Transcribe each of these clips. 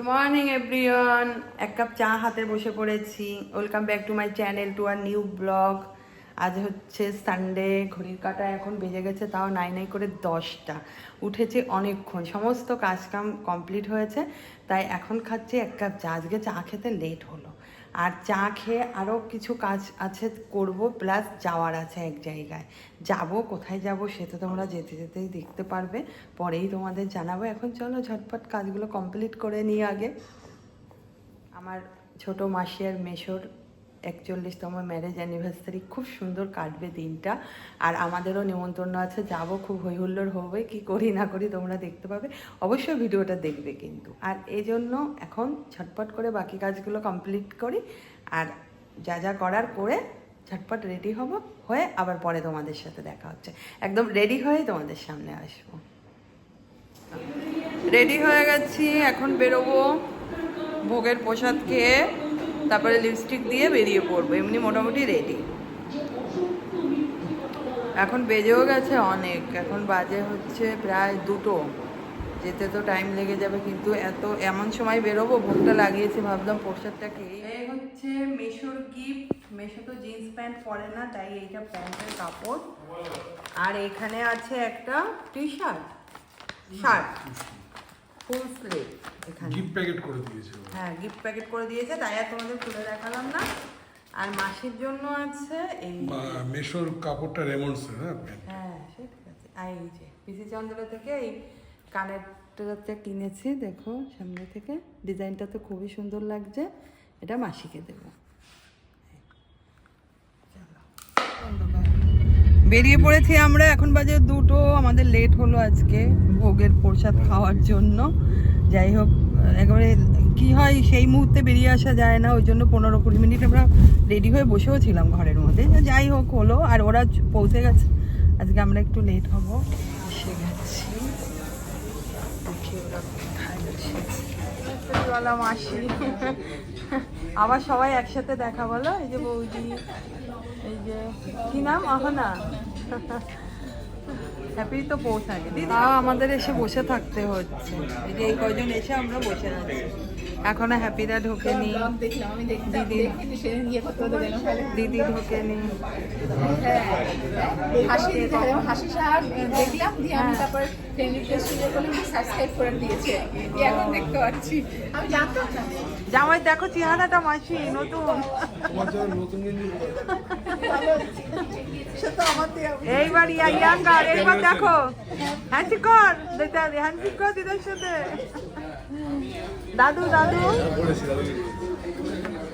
Good morning everyone. এক cup চা হাতে বসে পড়েছি। Welcome back to my channel, to our new blog. আজ হচ্ছে সানডে, ঘড়ির কাঁটা এখন বেজে গেছে তাও নাই নাই করে 10টা। উঠেছি অনেকক্ষণ, সমস্ত কাজকাম কমপ্লিট হয়েছে, তাই এখন খাচ্ছি এক কাপ চা। আজকে চা খেতে লেট হলো, আর চা খেয়ে আরও কিছু কাজ আছে করব, প্লাস যাওয়ার আছে এক জায়গায়। যাব, কোথায় যাব সেটা তোমরা যেতে যেতেই দেখতে পারবে, পরেই তোমাদের জানাবো। এখন চলো ঝটপট কাজগুলো কমপ্লিট করে নিই আগে। আমার ছোট মাসি আর মেশোর 41তম ম্যারেজ অ্যানিভার্সারি, খুব সুন্দর কাটবে দিনটা। আর আমাদেরও নিমন্ত্রণ আছে, যাব, খুব হইহুল্লোড় হবে। কি করি না করি তোমরা দেখতে পাবে, অবশ্যই ভিডিওটা দেখবে কিন্তু। আর এই জন্য এখন ঝটপট করে বাকি কাজগুলো কমপ্লিট করি, আর যা যা করার করে ঝটপট রেডি হব, হয়ে আবার পরে তোমাদের সাথে দেখা হচ্ছে। একদম রেডি হয়ে তোমাদের সামনে আসবো। রেডি হয়ে গেছি, এখন বেরোবো। ভোগের প্রসাদ খেয়ে তারপরে লিপস্টিক দিয়ে বেরিয়ে পড়বো। এমনি মোটামুটি রেডি। এখন বেজেও গেছে অনেক, এখন বাজে হচ্ছে প্রায় 2টো। যেতে তো টাইম লেগে যাবে, কিন্তু এমন সময় বেরোবো, ভোগটা লাগিয়েছি, ভাবলাম প্রসাদটা খেয়ে। এই হচ্ছে মেশোর গিফট। মেশো তো জিন্স প্যান্ট পরে না, তাই এইটা প্যান্টের কাপড়। আর এখানে আছে একটা টি শার্ট, ফুল স্লিভ। এখানে গিফট প্যাকেট করে দিয়েছে। হ্যাঁ, গিফট প্যাকেট করে দিয়েছে, তাই আর তোমাদের খুলে দেখালাম না। আর মাসির জন্য আছে এই মেশোর কাপড়টা রেমন্ডসের। হ্যাঁ, সে ঠিক আছে। আর এই যে পিসি চন্দ্র থেকে এই কানেরটা কিনেছি, দেখো সামনে থেকে ডিজাইনটা তো খুবই সুন্দর লাগছে। এটা মাসিকে দেবো। বেরিয়ে পড়েছি আমরা, এখন বাজে 2টো। আমাদের লেট হলো আজকে ভোগের প্রসাদ খাওয়ার জন্য। যাই হোক, একেবারে কি হয় সেই মুহূর্তে বেরিয়ে আসা যায় না, ওই জন্য 15-20 মিনিট আমরা রেডি হয়ে বসেও ছিলাম ঘরের মধ্যে। যাই হোক হলো, আর ওরা পৌঁছে গেছে। আজকে আমরা একটু লেট হব। এসে গেছি, দেখি ওরা কোথায় এসেছে। মাসি আবার সবাই একসাথে দেখা, বলো। এই যে বৌদি, এই যে কি নাম, আহনা। হ্যাপি তো পৌঁছা গেছে, তাও আমাদের এসে বসে থাকতে হচ্ছে। এই যে এই কয়জন এসে আমরা বসে আছি, এখনো হ্যাপিরা ঢোকেনি, দিদি ঢোকেনি। জামাই দেখো চেহারাটা মাসি নতুন। এইবার ইয়াঙ্গার, এইবার দেখো হ্যান্ডশেক কর, হ্যান্ডশেক কর দিদার সাথে। দাদু দাদু,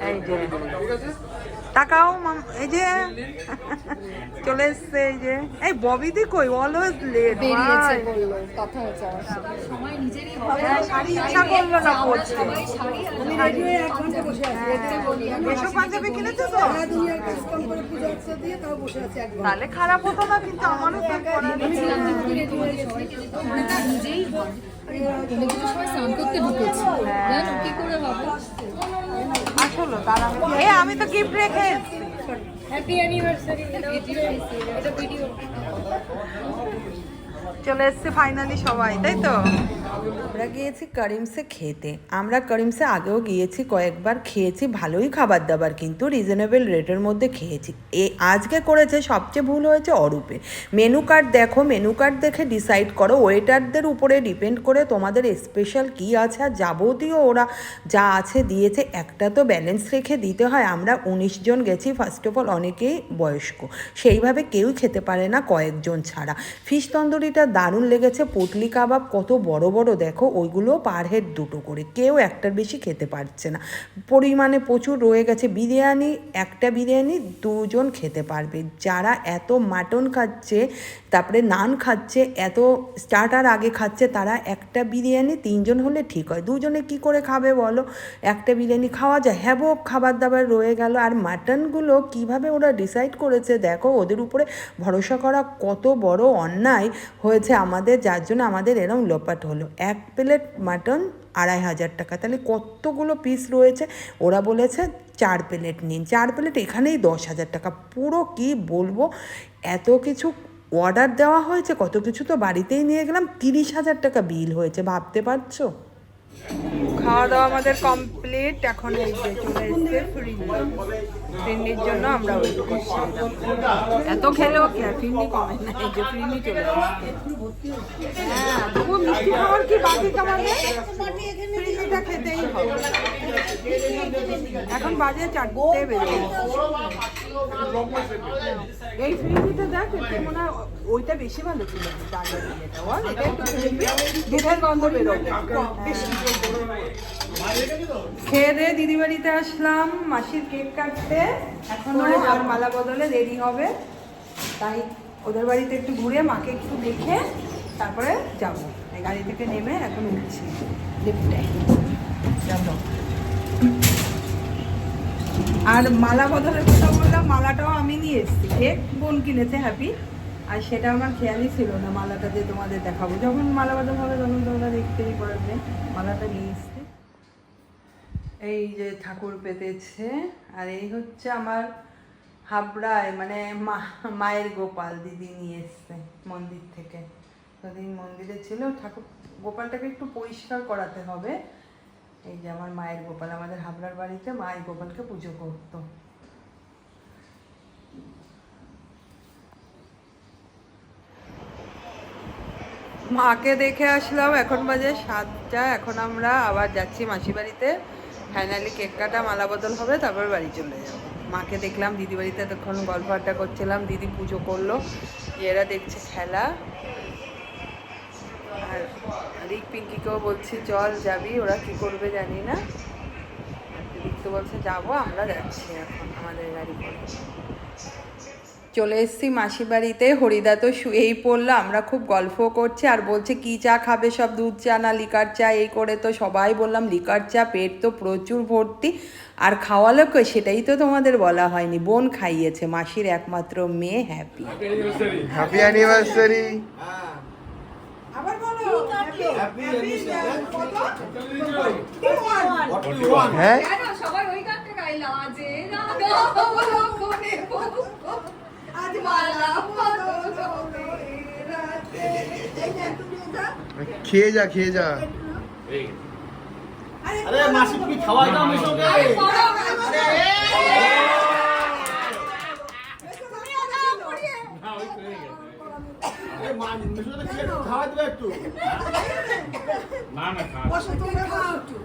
এই যে তাকাও, এই যে চলে এসছে। এই যে এই ববিদি কই, অলওয়েজ লেট। কথা হচ্ছে শাড়ি ইচ্ছা করলো না পরতে। এসব পাঞ্জাবি কিনেছো তো, তাহলে খারাপ হতো না, কিন্তু আমারও তো নিজেই স্নান করতে ঢুকেছি, কি করে হবে আসলে তারা। আমি তো গিফট রেখে এসেছি। Happy anniversary. এটা ভিডিও চলে এসছে ফাইনালি সবাই, তাই তো। আমরা গিয়েছি করিমসে খেতে। আমরা করিমসে আগেও গিয়েছি, কয়েকবার খেয়েছি, ভালোই খাবার দাবার, কিন্তু রিজনেবল রেটের মধ্যে খেয়েছি। আজকে করেছে সবচেয়ে ভুল হয়েছে অরূপে। মেনু কার্ড দেখো, মেনু কার্ড দেখে ডিসাইড করো। ওয়েটারদের উপরে ডিপেন্ড করে তোমাদের স্পেশাল কী আছে, আর যাবতীয় ওরা যা আছে দিয়েছে, একটা তো ব্যালেন্স রেখে দিতে হয়। আমরা 19 জন গেছি, ফার্স্ট অফ অল অনেকেই বয়স্ক, সেইভাবে কেউই খেতে পারে না কয়েকজন ছাড়া। ফিশ তন্দুরিটা দারুণ লেগেছে। পুটলি কাবাব কত বড় বড় দেখো, ওইগুলো পার হেড 2টো করে, কেউ একটার বেশি খেতে পারছে না, পরিমাণে প্রচুর রয়ে গেছে। বিরিয়ানি, একটা বিরিয়ানি 2 জন খেতে পারবে। যারা এত মাটন খাচ্ছে, তারপরে নান খাচ্ছে, এত স্টার্টার আগে খাচ্ছে, তারা একটা বিরিয়ানি 3 জন হলে ঠিক হয়। 2 জনে কী করে খাবে বলো? একটা বিরিয়ানি খাওয়া যায়? হ্যাভক খাবার দাবার রয়ে গেল। আর মাটনগুলো কিভাবে ওরা ডিসাইড করেছে দেখো, ওদের উপরে ভরসা করা কত বড় অন্যায় হয়েছে আমাদের, যার জন্য আমাদের এরম লোপাট হলো। 1 প্লেট মাটন 2500 টাকা, তাহলে কতগুলো পিস রয়েছে? ওরা বলেছে 4 প্লেট নিন, 4 প্লেট এখানেই 10,000 টাকা। পুরো কি বলবো, এত কিছু অর্ডার দেওয়া হয়েছে, কত কিছু তো বাড়িতেই নিয়ে গেলাম, 30,000 টাকা বিল হয়েছে, ভাবতে পারছো? খাওয়া দাওয়া আমাদের কমপ্লিট। এখন এই যে চলে এসছে ফিরনির জন্য আমরা ওয়েট করছিলাম। এত খেলেও কি আর ফিরনি কমে না, এই যে ফিরনি চলে আসছে। হ্যাঁ, তবু মিষ্টি খাবার কি বাকি কামাবে, ফিরনিটা খেতেই হবে। এখন বাজে 4টে বেজে গেছে। এই ফিরনিটা দেখ, এটা মনে হয় ওইটা বেশি ভালো ছিল, ডালের ইয়েটা বল, এটা একটু দুধের গন্ধ বেরোবে। খেয়ে দিয়ে দিদি বাড়িতে আসলাম মাসির কেক কাটতে, এখনো আর মালা বদলে দেরি হবে, তাই ওদের বাড়িতে একটু ঘুরে মাকে একটু দেখে তারপরে যাবো। এই গাড়ি থেকে নেমে এখন উঠছি লিফটে যাবো। আর মালা বদলের কথা বললাম, মালাটাও আমি নিয়ে এসেছি, কেক বোন কিনেছে হ্যাপি, আর সেটা আমার খেয়ালই ছিল না মালাটা যে তোমাদের দেখাবো। যখন মালা বদল হবে তখন তোমরা দেখতেই পারবে। মালাটা নিয়ে এসছি। এই যে ঠাকুর পেতেছে, আর এই হচ্ছে আমার হাবড়ায় মানে মায়ের গোপাল দিদি নিয়ে এসছে মন্দির থেকে। দিদি মন্দিরে ছিল, ঠাকুর গোপালটাকে একটু পরিষ্কার করাতে হবে। এই যে আমার মায়ের গোপাল, আমাদের হাবড়ার বাড়িতে মা এই গোপালকে পুজো করতো। মাকে দেখে আসলাম, এখন বাজে 7টা। এখন আমরা আবার যাচ্ছি মাসি বাড়িতে, ফাইনালি কেক কাটা মালা বদল হবে, তারপর বাড়ি চলে যাব। মাকে দেখলাম দিদি বাড়িতে, তখন গল্প আড্ডা করছিলাম, দিদি পুজো করলো, এরা দেখছে খেলা। আর রিক পিঙ্কিকেও বলছি চল যাবি, ওরা কি করবে জানি না। রিক তো বলছে যাবো, আমরা যাচ্ছি এখন আমাদের গাড়ি করে। চলে এসেছি মাসি বাড়িতে, হরিদা তো শুয়েই পড়লো, আমরা খুব গল্প করছি আর বলছে কি চা খাবে, সব দুধ চা না লিকার চা, এই করে তো সবাই বললাম লিকার চা, পেট তো প্রচুর ভর্তি। আর খাওয়ালো কই সেটাই তো তোমাদের বলা হয়নি, বোন খাইয়েছে, মাসির একমাত্র মেয়ে হ্যাপি। Happy anniversary. আবার বলো হ্যাঁ কেন সবাই ওই গানটা গাইলাম, আজে রাগা বলো কোনে আজ মালা বদলে রাতে। খেয়ে যা খেয়ে যা। আরে মাসি তুমি খাওয়াই দাও মিশোকে। আরে বড় আরে মা মিশোকে কি একটু খাওয়াই দিবে একটু। না না বসো তোমরা খাও একটু।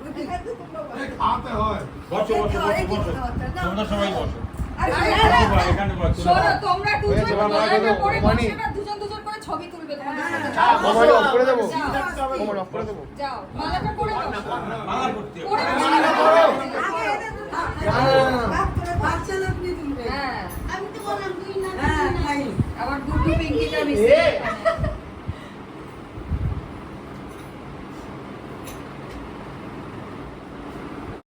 খাওয়াতে হয়। বসো বসো বসো বসো তোমরা সবাই বসো। এখানে বসো। শোনো, তোমরা দুজন এই যে বাবা, মালাটা পরে মানি। বসে না, দুজন দুজন করে ছবি তুলবে তোমাদের সাথে। মোবাইল অফ করে দেবো, যাও, মোবাইল অফ করে দেবো। যাও মালাটা পরে বসো। মালা করতে হবে। পরে বাচ্চা লোক নিয়ে তুলবে। হ্যাঁ, আমি তো বললাম তুই না। আবার দুটো পিঙ্কিটা মিশে